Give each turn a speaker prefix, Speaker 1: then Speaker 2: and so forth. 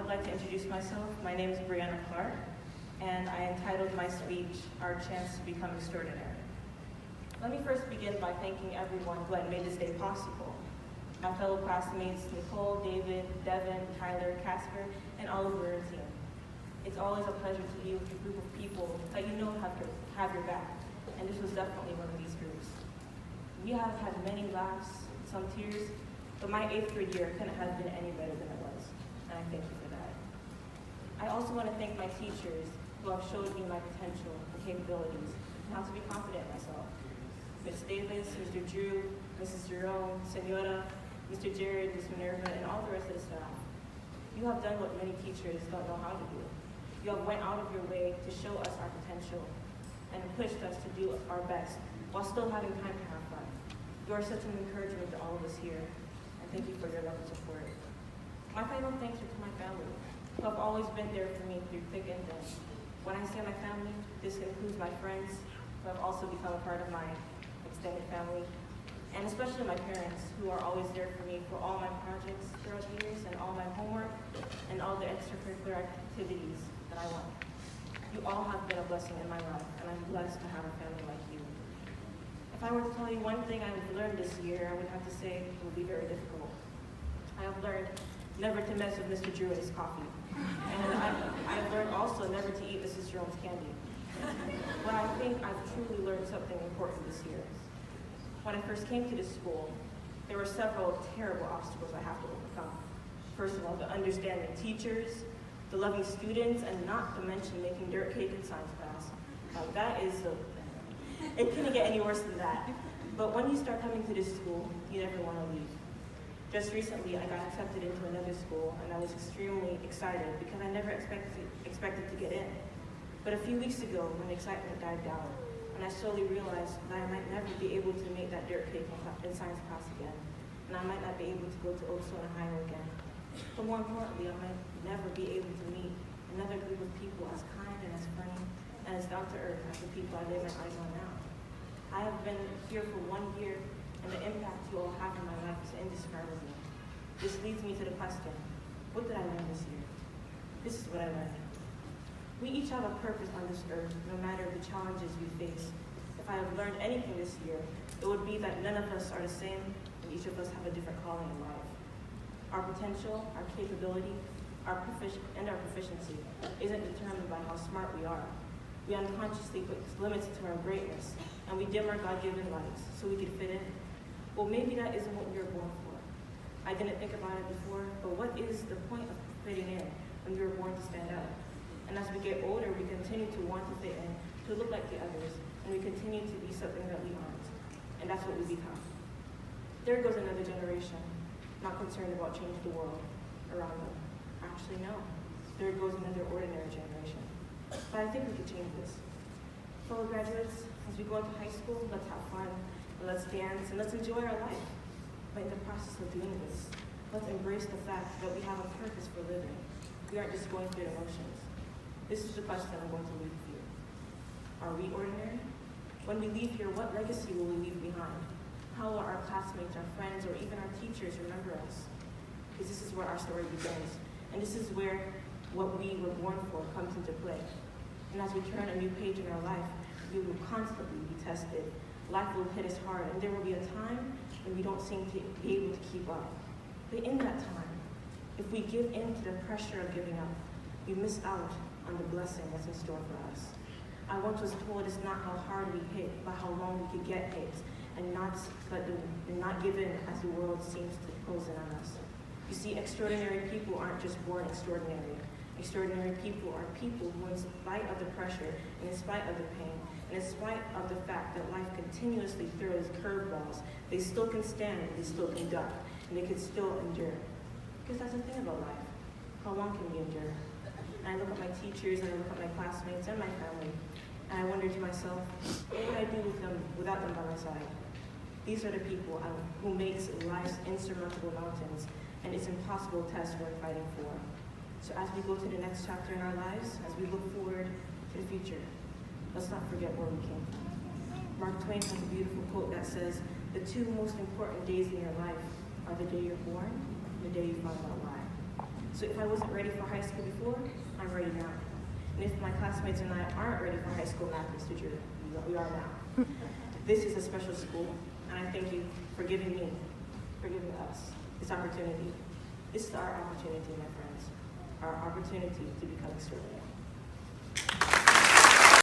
Speaker 1: would like to introduce myself. My name is Brianna Clark, and I entitled my speech, Our Chance to Become Extraordinary. Let me first begin by thanking everyone who had made this day possible. My fellow classmates, Nicole, David, Devin, Tyler, Casper, and all of your team. It's always a pleasure to be with a group of people that you know have your back, and this was definitely one of these groups. We have had many laughs, some tears, but my 8th grade year couldn't have been any better than it was, and I thank you for that. I also want to thank my teachers who have showed me my potential and capabilities and how to be confident in myself. Ms. Davis, Mr. Drew, Mrs. Jerome, Senora, Mr. Jared, Ms. Minerva, and all the rest of the staff. You have done what many teachers don't know how to do. You have went out of your way to show us our potential and pushed us to do our best while still having time to have fun. You are such an encouragement to all of us here, and thank you for your love and support. My final thanks are to my family, who have always been there for me through thick and thin. When I say my family, this includes my friends, who have also become a part of my extended family, and especially my parents, who are always there for me for all my projects throughout the years and all my homework and all the extracurricular activities that I want. You all have been a blessing in my life, and I'm blessed to have a family like you. If I were to tell you one thing I have learned this year, I would have to say it will be very difficult. I have learned never to mess with Mr. Drew and his coffee. And I have learned also never to eat Mrs. Jerome's candy. But I think I've truly learned something important this year. When I first came to this school, there were several terrible obstacles I have to overcome. First of all, the understanding teachers, the loving students, and not to mention making dirt cake in science class. It couldn't get any worse than that. But when you start coming to this school, you never want to leave. Just recently, I got accepted into another school, and I was extremely excited because I never expected to get in. But a few weeks ago, when the excitement died down, and I slowly realized that I might never be able to make that dirt cake in science class again, and I might not be able to go to Oakstone, Ohio again. But more importantly, I might never be able to meet another group of people as kind and as funny and as down to earth as the people I lay my eyes on now. I have been here for 1 year, and the impact you all have in my life is indescribable. This leads me to the question, what did I learn this year? This is what I learned. We each have a purpose on this earth, no matter the challenges we face. If I have learned anything this year, it would be that none of us are the same, and each of us have a different calling in life. Our potential, our capability, our proficiency isn't determined by how smart we are. We unconsciously put limits to our greatness, and we dim our God-given lights so we could fit in. Well, maybe that isn't what we were born for. I didn't think about it before, but what is the point of fitting in when we were born to stand out? And as we get older, we continue to want to fit in, to look like the others, and we continue to be something that we aren't. And that's what we become. There goes another generation, not concerned about changing the world around them. Actually, no. There goes another ordinary generation. But I think we can change this. Fellow graduates, as we go into high school, let's have fun, and let's dance, and let's enjoy our life. But in the process of doing this, let's embrace the fact that we have a purpose for living. We aren't just going through the motions. This is the question I'm going to leave with you. Are we ordinary? When we leave here, what legacy will we leave behind? How will our classmates, our friends, or even our teachers remember us? Because this is where our story begins. And this is where what we were born for comes into play. And as we turn a new page in our life, we will constantly be tested. Life will hit us hard, and there will be a time when we don't seem to be able to keep up. But in that time, if we give in to the pressure of giving up, we miss out on the blessing that's in store for us. I once was told it's not how hard we hit, but how long we could get hit, and not give in as the world seems to close in on us. You see, extraordinary people aren't just born extraordinary. Extraordinary people are people who, in spite of the pressure, and in spite of the pain, and in spite of the fact that life continuously throws curveballs, they still can stand, they still can duck, and they can still endure. Because that's the thing about life. How long can we endure? And I look at my teachers, and I look at my classmates and my family, and I wonder to myself, what would I do without them by my side? These are the people who makes life's insurmountable mountains, and it's impossible tests worth fighting for. So as we go to the next chapter in our lives, as we look forward to the future, let's not forget where we came from. Mark Twain has a beautiful quote that says, the two most important days in your life are the day you're born and the day you find out why. So if I wasn't ready for high school before, I'm ready now. And if my classmates and I aren't ready for high school math and literature, we are now. This is a special school, and I thank you for giving me, for giving us this opportunity. This is our opportunity, my friends, our opportunity to become extraordinary.